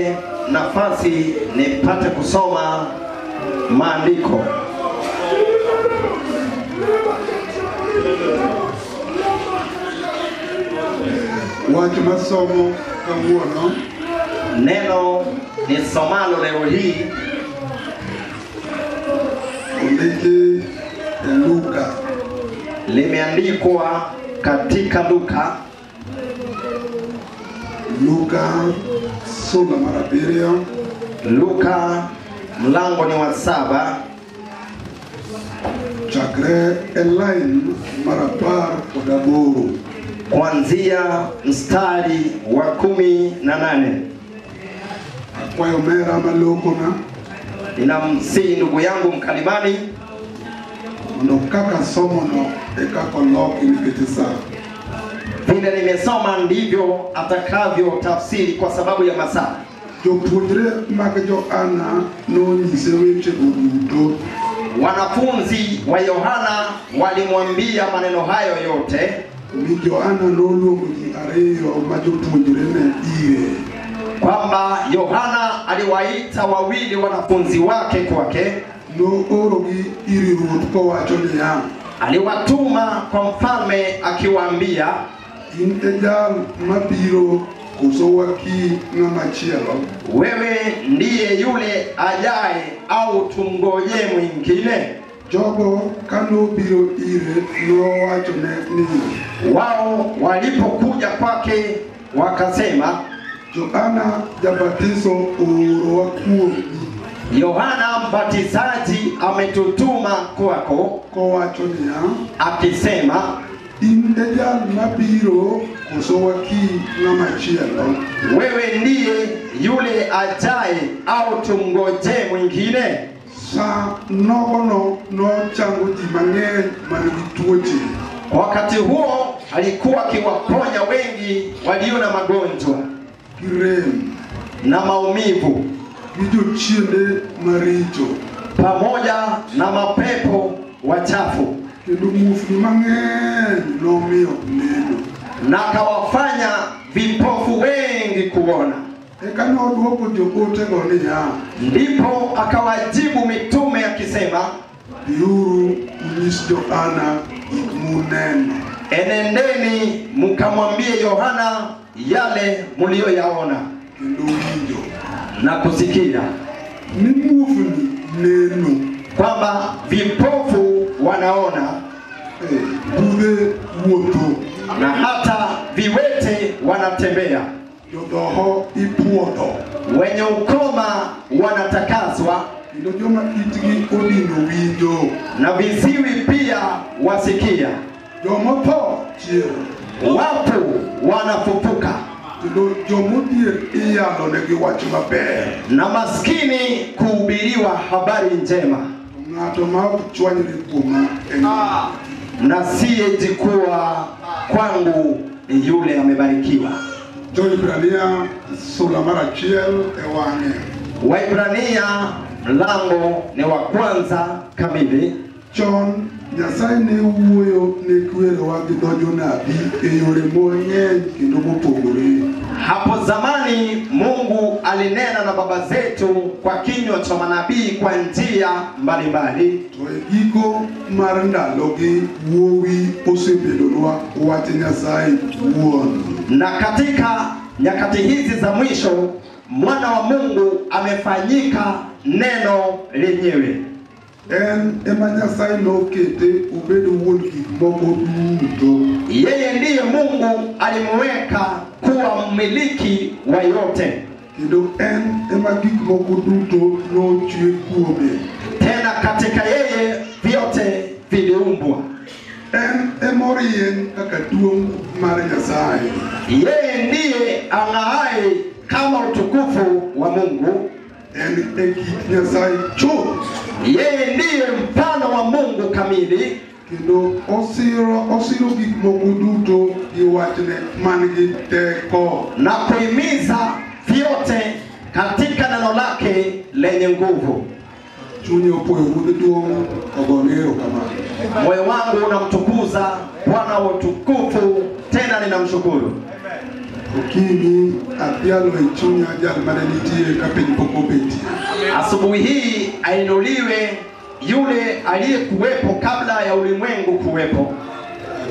nipe nafasi nipate kusoma maandiko. Wacha masomo kawuono. Neno nisomalo leo hii ondiki Luka. limeandikwa katika Luka. Luka sura mara 7. Luka mlango ni wa 7. Chakre elain mara 18. Kuanzia mstari wa 18. Akwayo mera maloko na Ninamsihi ndugu yangu mkalimani ndo kaka somo no ekako loki nikitisa. vile nimesoma ndivyo atakavyo tafsiri kwa sababu ya masaa. Jopuonjre mag Johana nonyise weche duto. Wanafunzi wa Yohana walimwambia maneno hayo yote. Ni Johana noluongo ji ariyo ma jopuonjre ne ire. Kwamba Yohana aliwaita wawili wanafunzi wake kwake. No orogi iri ruoth kowacho niya, aliwatuma kwa mfalme akiwaambia, in e jal mabiro koso waki ng'ama chielo? wewe ndiye yule ajaye au tumgoje mwingine? Jogo kanobiro ire nowachone ni, Wao walipokuja kwake wakasema, Johana jabatiso oorowa kuomi, Yohana Mbatizaji ametutuma kwako kowacho niya, akisema, in e jal mabiro koso waki ng'ama chielo? wewe ndiye yule ajaye au tumgoje mwingine? Sa nogono nochango ji mang'eny manigi tuoche. Wakati huo alikuwa akiwaponya wengi walio na magonjwa Kirem na maumivu gi jochiende maricho pamoja na mapepo wachafu, kendo muofni mang'eny nomiyo neno. na akawafanya vipofu wengi kuona. Eka nodwoko jokotego niya, Ndipo akawajibu mitume akisema, biuru unyis Johana gik muneno. enendeni mkamwambie Yohana yale mlioyaona Kendo winjo na kusikia, ni muofni neno, kwamba vipofu wanaona budhe wuotho, na hata viwete wanatembea, jodoho ipuodho, wenye ukoma wanatakaswa, kendo joma itgi odino winjo, na viziwi pia wasikia, jomotho chiero, wafu wanafufuka, kendo jomodhier iyalonegi wach maber. na maskini kuhubiriwa habari njema, Ng'ato ma ok chwanyre kuoma en na siyejikuwa kwangu ni yule amebarikiwa. Jo-Ibrania sura mar 1 e wang'e. Waibrania mlango ni wa 1 kamili. Chon Nyasaye ne wuoyo ne kwerewa gi dho jonabi e yore mang'eny kendo mopogore. Hapo zamani Mungu alinena na baba zetu kwa kinywa cha manabii kwa njia mbalimbali. To e giko mar ndalogi wuowi osebedonwa wach Nyasaye wuon. Na katika nyakati hizi za mwisho mwana wa Mungu amefanyika neno lenyewe. En ema Nyasaye nokete obed wuon gik moko duto. Yeye ndiye Mungu alimweka kuwa mmiliki wa yote. Kendo en ema gik moko duto nochwe kuome. Tena katika yeye vyote viliumbwa. En emorien kaka duong' mar Nyasaye. Yeye ndiye ang'aaye kama utukufu wa Mungu. En e kit Nyasaye chuth. Yeye ndiye mfano wa Mungu kamili. Kendo osiro gik moko duto gi wachne man gi teko. Na kuhimiza vyote katika neno lake lenye nguvu. Chunye opoyo ruodh duong' ogone erokamano. Moyo wangu unamtukuza Bwana wa utukufu, tena ninamshukuru. Okini apialo ichunya jal manenitie kapeni pokobeti. Asubuhi hii ainuliwe yule aliyekuwepo kabla ya ulimwengu kuwepo.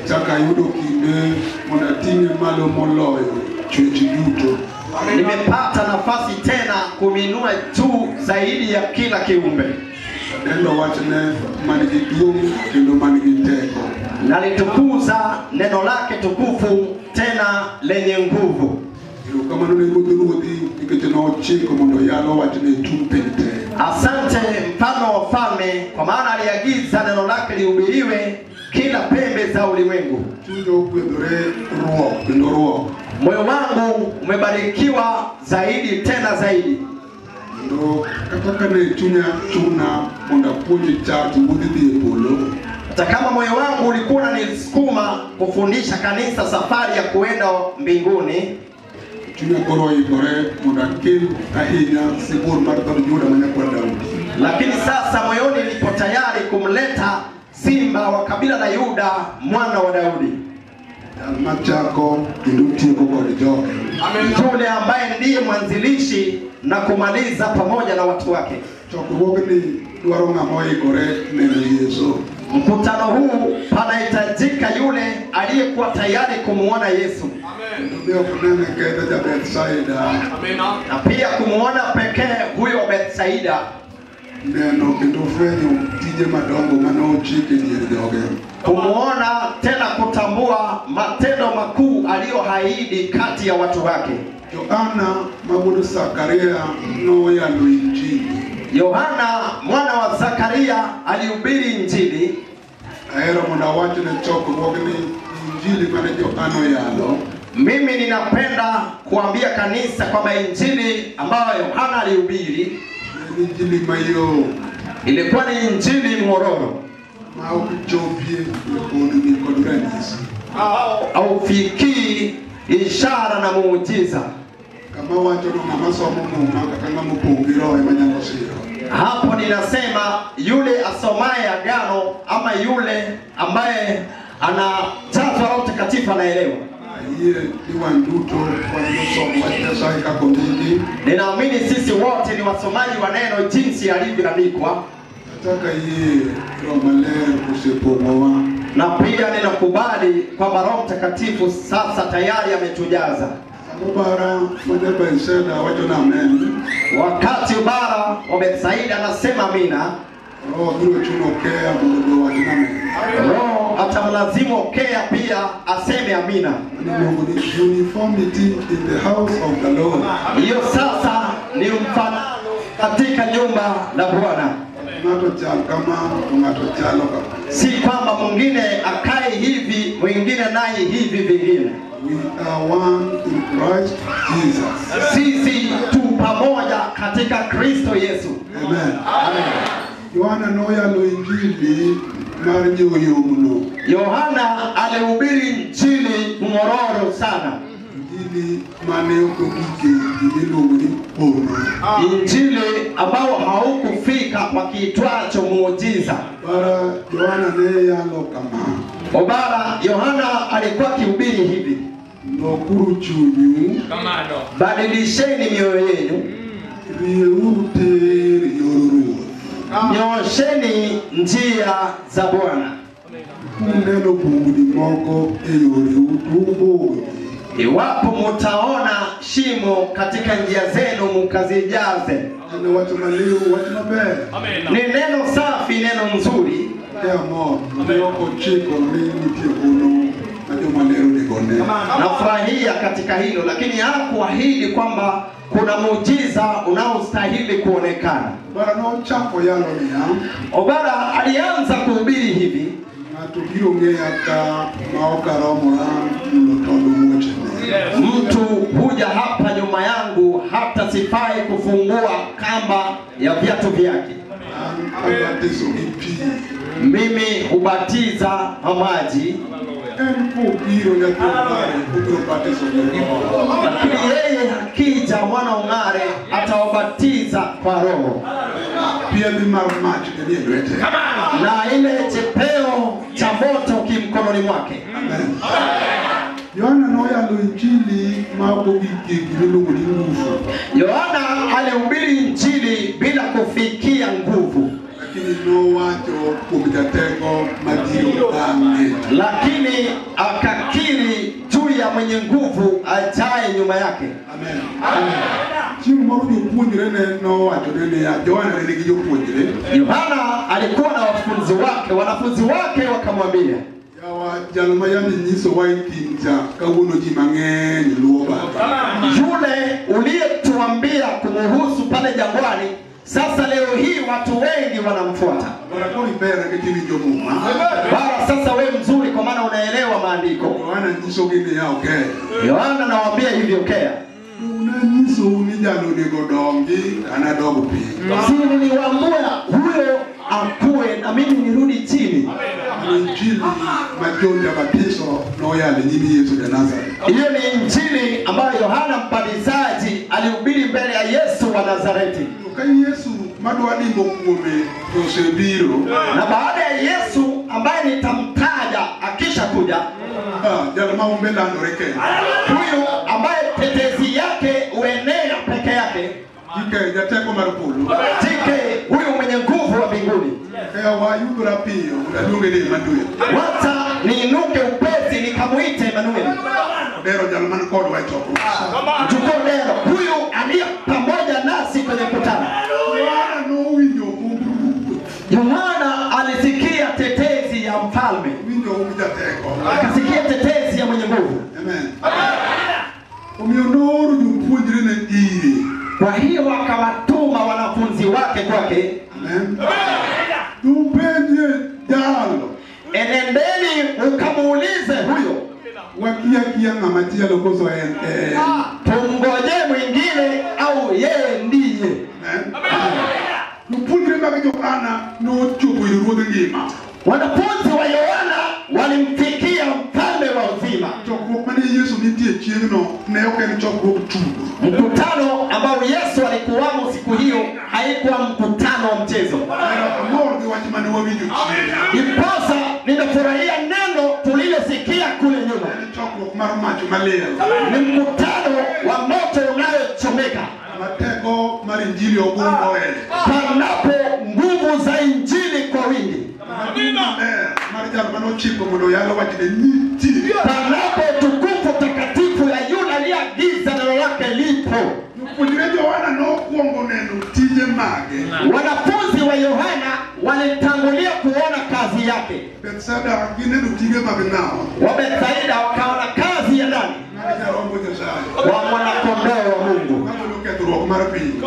Taka yudo kinde monatini malo moloyo chwechi yuto. Nimepata nafasi tena kuminua juu zaidi ya kila kiumbe. Neno wachne manigi duong' kendo manigi teko. Nalitukuza neno lake tukufu tena lenye nguvu. Kama nune ruodhi iketeno chiko mondo yalo wachne tumpente. Asante mfalme wa falme, kwa maana aliagiza neno lake lihubiriwe kila pembe za ulimwengu. Chudo kwedore ruo kendo ruo. Moyo wangu umebarikiwa zaidi tena zaidi. Ndo kaka ne chunya chuna monda puonje chatu budhi polo. Hata kama moyo wangu ulikuwa unanisukuma kufundisha kanisa safari ya kuenda mbinguni, chunya koro ikore monda kel ahinya sibur mar dhood Juda manya kwa Daudi. Lakini sasa moyoni nipo tayari kumleta simba wa kabila la Yuda, mwana wa Daudi. Machako kindutie kodi joke. Yule ambaye ndiye mwanzilishi na kumaliza pamoja na watu wake. Chokruogni dwaro ng'amoe ikore neno Yesu. Mkutano huu panahitajika yule aliyekuwa tayari kumuona Yesu. Ndio kunene keda ja Bethsaida. Na pia kumuona pekee huyo Bethsaida. Neno kitofenyo tije madongo manochike diere joge. Kumuona tena kutambua matendo makuu aliyohaidi kati ya watu wake. Yohana mabudu Zakaria no ya Injili. Yohana mwana wa Zakaria alihubiri Injili. Aero mwana watu na chokruogni Injili mane Yohana yalo. Mimi ninapenda kuambia kanisa kwamba Injili ambayo Yohana alihubiri Injili mayo ilikuwa ni Injili mororo. Maukichopie kodi kodurendis. Au fiki ishara na muujiza. Kama watu na masomo mumaka kama mpungiro emanyalo sio. Hapo ninasema yule asomaye agano ama yule ambaye anajazwa Roho Mtakatifu anaelewa. Yeye ni wanduto wanasomo watasai kakondini. Ninaamini sisi wote ni wasomaji wa neno jinsi yalivyoandikwa. Nataka yeye Roho Maler kusipomwa. Na pia ninakubali kwamba Roho Mtakatifu sasa tayari ametujaza. Ubara mwenye Bethsaida wacho na amen. Wakati ubara wa Bethsaida anasema amina. Roho bila chunokea mungu wacho na amen. Roho atamlazimu okea pia aseme amina. Ni uniformity in the house of the Lord. Hiyo sasa ni mfanano katika nyumba la Bwana. Ngato cha kama ngato chalo kama. Si kwamba mwingine akae hivi, mwingine naye hivi vingine. We are one in Christ Jesus. Sisi tu pamoja katika Kristo Yesu. Amen. Amen. Yohana noya lo Injili marnyoyo mno. Yohana alihubiri Injili mororo sana. Injili mane okokike ililongoni ono. Injili ambao haukufika kwa kiitwacho muujiza. Bara Yohana ne yalo kama. Obara Yohana alikuwa akihubiri hivi. Nokuru chunyu. Kamano. Badilisheni mioyo yenu. Rieuru teri yoruru. Nyosheni njia za Bwana. Kuneno bunguni moko eyore utubo. Iwapo mutaona shimo katika njia zenu mukazijaze. Neno watu malio watu mabe. Ni neno safi, neno nzuri. Ya mo, ndio chiko nini pia uno na malero ni gone. Nafurahia katika hilo, lakini hakuahidi kwamba kuna muujiza unaostahili kuonekana. Bara no chapo yalo ni ya. Obara alianza kuhubiri hivi. Natubiro ngeyaka maoka romora mlotondo mwote. Mtu huja hapa nyuma yangu hata sifai kufungua kamba ya viatu vyake. Abatizo ipi. Mimi hubatiza maji. Biro ya tobare ubiro batizo kwa. Lakini yeye akija mwana ung'are atawabatiza kwa Roho. Pia ni maji ndiye ndwete. Na ile chepeo cha moto kimkononi mwake. Amen. Yohana noyalo injili mabogiki milungu ni nguvu. Yohana alihubiri injili bila kufikia nguvu. Lakini nowacho kumjatego madiro ame. Lakini akakiri juu ya mwenye nguvu ajaye nyuma yake. Amen. Amen. Chimu marujo puonjire ne nowacho ne ya Yohana ne gijo puonjire. Yohana alikuwa na wanafunzi wake wakamwambia, Yawa jalma yami nyiso waitinja kawuno ji mang'eny luo baba. Yule uliyetuambia kumuhusu pale jangwani, sasa leo hii watu wengi wanamfuata. Barakoni bera kitimi jomuma. Bara sasa wewe mzuri kwa maana unaelewa maandiko. Yohana nyiso gine ya okay. Yohana nawaambia hivyo kea. Una nyiso unijalo nigodongi kana dogo pi. Si niliwaambia huyo akue na mimi nirudi chini. Injili majonde ya batizo noyale nyimi Yesu de Nazareth. Hiyo ni injili ambayo Yohana Mbatizaji alihubiri mbele ya Yesu wa Nazareti. Kai Yesu madwani mokume yosebiro. Na baada ya Yesu ambaye nitamtaja akisha kuja, jalma umbela ndoreke. huyu ambaye tetezi yake uenea peke yake, Jike jateko marupulu. jike huyu mwenye nguvu wa mbinguni. Kaya wayudura pio unadunge ni Emmanuel. Wacha niinuke upesi nikamuite Emmanuel. Dero jalman kodo waitoko. Juko leo huyu aliye pamoja nasi kwenye mkutano. Yohana no winyo kumbu. Yohana alisikia tetezi ya mfalme. Winyo umjateko. Akasikia tetezi ya mwenye nguvu. Amen. Umionoru jumpunjiri ne iri. Kwa hiyo akawatuma wanafunzi wake kwake. Amen. Tumpenye jalo. Enendeni ukamuulize huyo. Wakia ngamatia lokozo Tungoje mwingine au yeye ndiye. Tumpunjiri mbaka Yohana no chupu irude ngima. Wanafunzi wa Yohana walimfikia mfalme wa uzima. Chokruok mane Yesu nitie chiengno ne ok en chokruok tugo. Mkutano ambao Yesu alikuwamo siku hiyo haikuwa mkutano wa mchezo. Amor gi wach mane wawinjo chien. Iposa ninafurahia neno tulilosikia kule nyuma. Chokruok mar mach maler. Ni mkutano wa moto unayochomeka. Mateko mar injili ogundo Panapo nguvu za injili kwa wingi. Mar jalo mane ochiko mondo yalo wach ne nitie. Panapo tukufu takatifu ya yule aliyeagiza neno lake lipo. Puonjre Yohana nokuongo neno tije mage. Wanafunzi wa Yohana walitangulia kuona kazi yake. Bethsaida gineno tije mag ng'awa. Wa Bethsaida wakaona kazi ya ndani wa mwanakondoo wa Mungu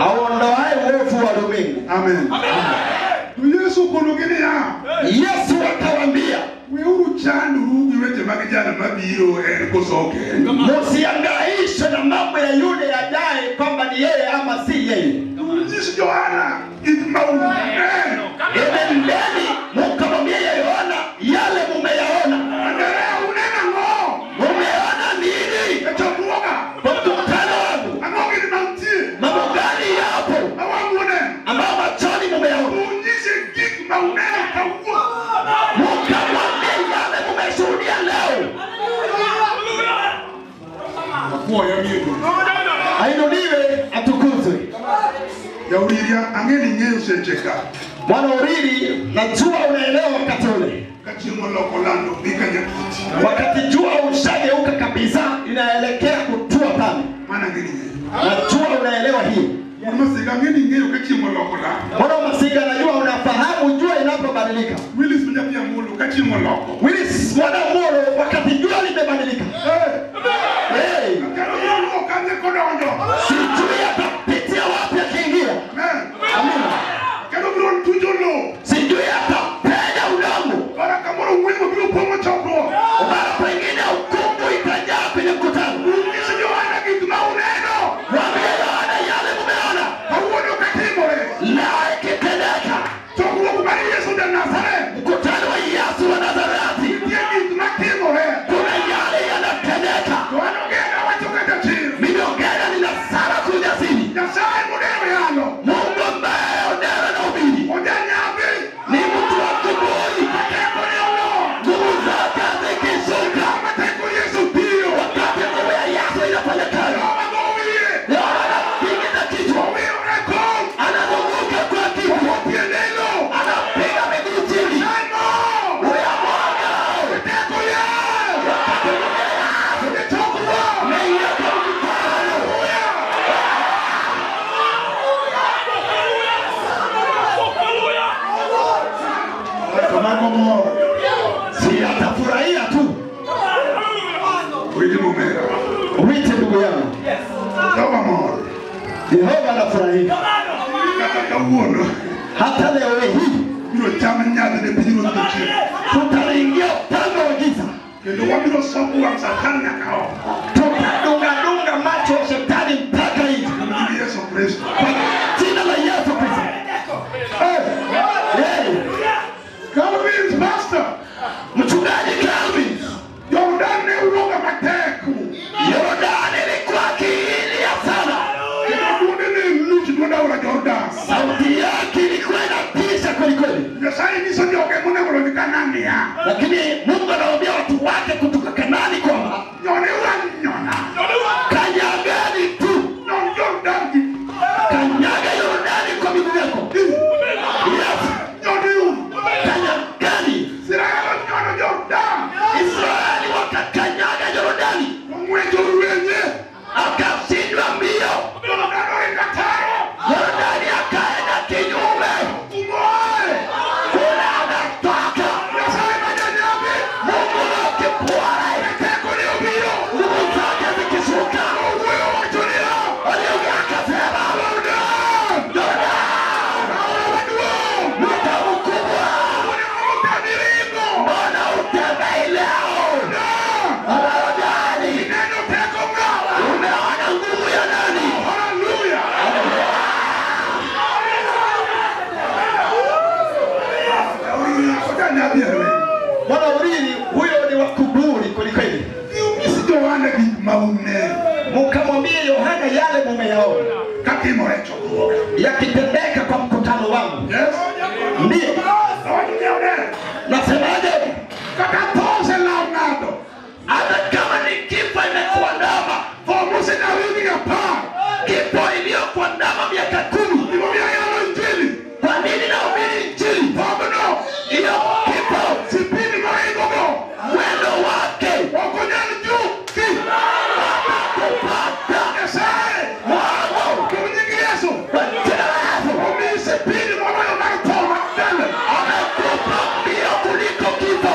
aondoaye uovu wa ulimwengu. Amen. Yesu konogeni ya. Yesu akawaambia, weuru chandu giweche mag jana mabiro en kosoke. Msihangaishwe na mambo ya yule ajaye kwamba ni yeye ama si yeye. Yesu Yohana itmauna. Enendeni mkamwambie Yohana yale mumeyaona. Endelea unena ngo. Mumeona nini? Etamuoga. Mkutano wangu. Angoge ni mamtie. Mambo gani yapo? Awamune. Ambao machoni mumeyaona. Unyishe gik maunena kawo. Mkamwambie yale mumeshuhudia leo. Kwa ya miego. Ainuliwe atukuzwe. Ya uriria angeni nyeyo secheka. Bwana uriri najua unaelewa wakati ule. Kachimo loko lando bika nyakiti. Wakati jua ushageuka kabisa inaelekea kutua pale. Mana ngeni nyeyo. Najua unaelewa hii. Masiga ngeni nyeyo kachimo loko lando. Bwana Masiga najua unafahamu jua inapobadilika. Willis mnyapia mulu kachimo loko. Willis mwana molo wakati jua limebadilika. Hey. Karo mulu kanye kodonjo. Sijui atapitia wapi akiingia. Amina. Karo mulu tujolo. Sijui atapenya udongo. Bara kamoro wimo bilo pomo chokro. Mara pengine ukungu itajaa kwenye mkutano. Yesu Yohana kitu mauneno. Mwambie Yohana yale mumeona. Hauone katimo Na ikitendeka. chokro kubali Yesu de Nazareth. Mkutano wa Yesu wa Nazareti. Ndiye kitu makimo Kuna yale yanatendeka. Yohana ngena wachoketa chini. Mimi ongea ninasema Yehova anafurahia. Hata leo hii tutaingia upande wa giza. Tutadunga macho ya shetani mpaka hivi. Kwa jina la Yesu Kristo. Calvin's pastor. Mchungaji Calvin. Yordani uloga mateku. Yordani ilikuwa kiilia sana. Sauti yake ilikuwa inatisha kweli kweli. Lakini Mungu anawaambia watu wake kutoka Kanaani kwamba kanyageni tu. Kanyaga Yordani kwa miguu yako. Kanyageni. Israeli wakakanyaga Yordani. Akashindwa mbio. Yordani akaenda kinyume. Kule anatoka. Mungu akipwara. Mungu zake zikishuka. Aliongea akasema muda mkubwa. Mbona utembei leo? Yordani. Umeona nguvu ya nani? Bwana ulini huyo ni wakuburi kweli kweli. Mkamwambie Yohana yale mumeyaona yakitendeka kwa mkutano wangu. Ndiyo. Nasemaje? Hata kama ni kifo imekuandama, kifo iliyokuandama miaka 10. Kwa nini nahubiri Injili? Iyo kifo mwendo wake amekupa mbio kuliko kifo.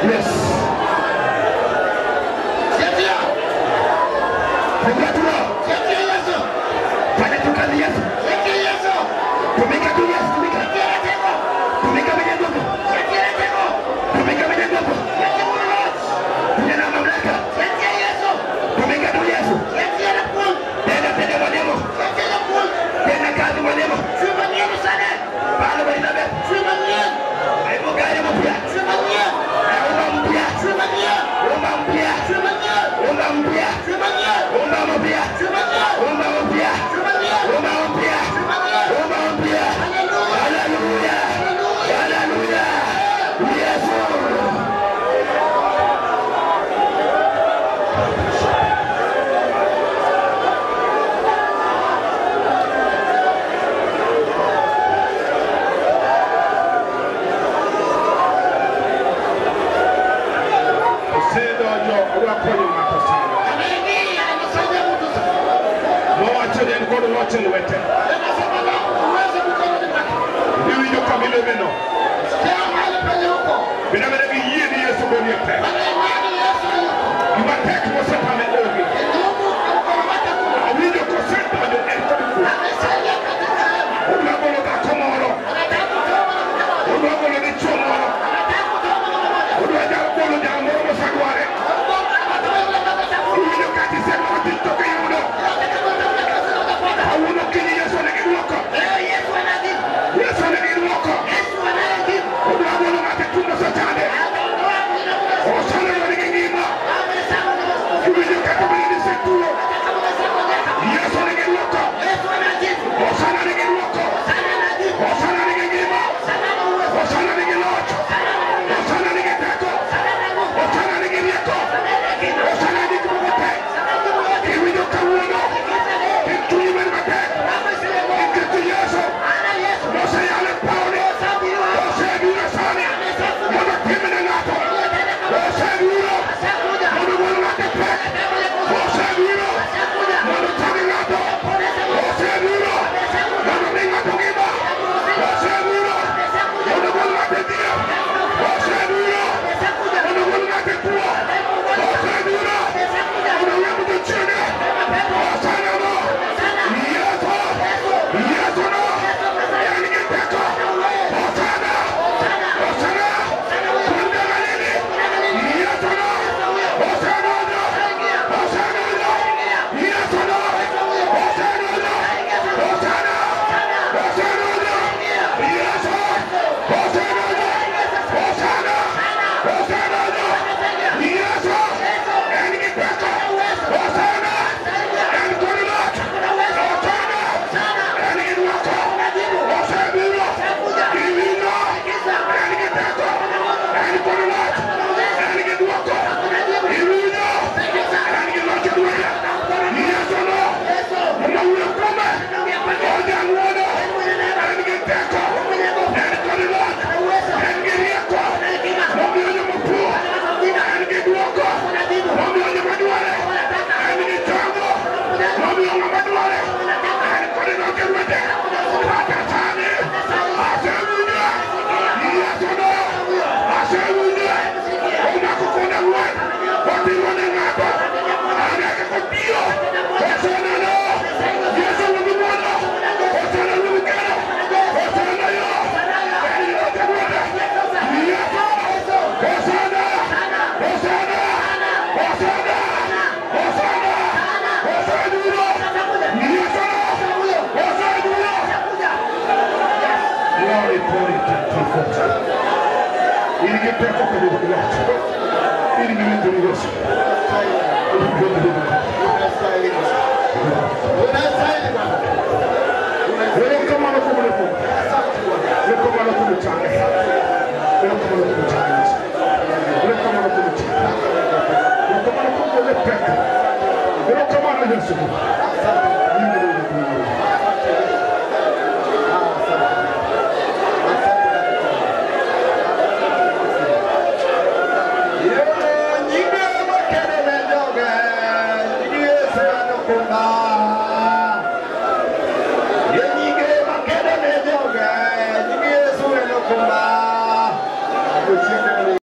Yes. Siatia. Tumika tu. Siatia Yesu. Fanya tu kazi Yesu. Siatia Yesu. Tumika tu Yesu. Tumika. Siatia tena. Tumika mwenye nguvu. Siatia tena. Tumika mwenye nguvu. Siatia Mungu. Tuna na mamlaka. Siatia Yesu. Tumika tu Yesu. Siatia na Mungu. Tena mwalimu. Siatia na Mungu. Tena kazi mwalimu. Sema nini sana? Bado Elizabeth. Sema nini? Aibu gani mpya? Sema nini? Omba mpya. Sema nini? Omba mpya. Sema nini? Omba mpya. Sema nini? Omba mpya. Sema nini? Omba mpya. Sema nini? Omba mpya. Sema nini? Omba mpya. Haleluya. Haleluya. Haleluya. Yesu. Come on,